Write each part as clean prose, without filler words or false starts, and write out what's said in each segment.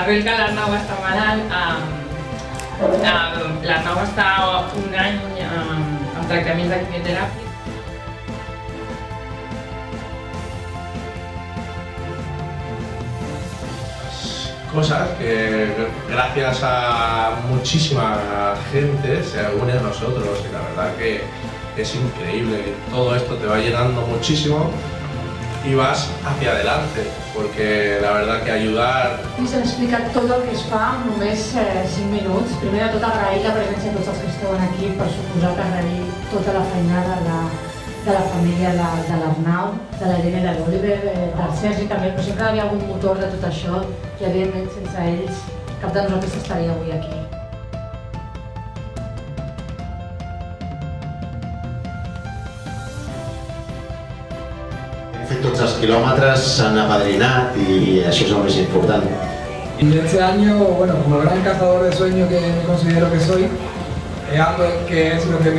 arrel que l'Arnau està malalt, l'Arnau està un any amb tractaments de quimioteràpia. Cosas que gracias a muchísima gente se une a nosotros y la verdad que es increíble. Todo esto te va llenando muchísimo y vas hacia adelante, porque la verdad que ayudar... Ens han explicat tot el que es fa en només 5 minuts. Primer de tot agrair la presència de tots els que esteu aquí, per suposat agrair tota la feinada de la família de l'Arnau, de la Irene, de l'Oliver, del Sergi també, però sempre hi havia algun motor de tot això i evidentment sense ells cap de nosaltres estaria avui aquí. Hem fet tots els quilòmetres, s'han apadrinat y això és el més important. Y este año, bueno, como el gran cazador de sueños que me considero que soy, es algo que es lo que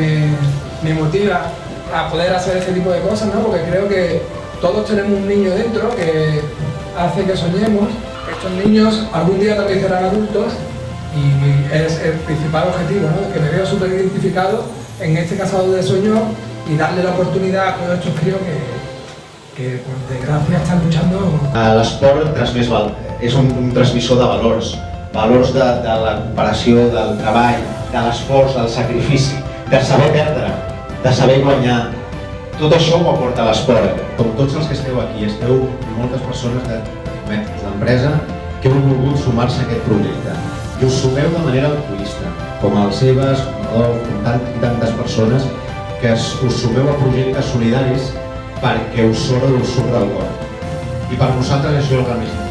me motiva a poder hacer ese tipo de cosas, ¿no? Porque creo que todos tenemos un niño dentro que hace que soñemos. Estos niños algún día también serán adultos y es el principal objetivo, ¿no? Que me veo súper identificado en este cazador de sueños y darle la oportunidad a todos estos críos que por desgracia están luchando. L'esport és un transmissor de valors de la cooperació, del treball, de l'esforç, del sacrifici, de saber perdre, de saber guanyar. Tot això ho aporta l'esport. Com tots els que esteu aquí, esteu moltes persones de l'empresa que heu volgut sumar-se a aquest projecte. I us sumeu de manera altruista, com el Sebas, com tantes persones que us sumeu a projectes solidaris perquè us surt del cor. I per nosaltres això és el que més important.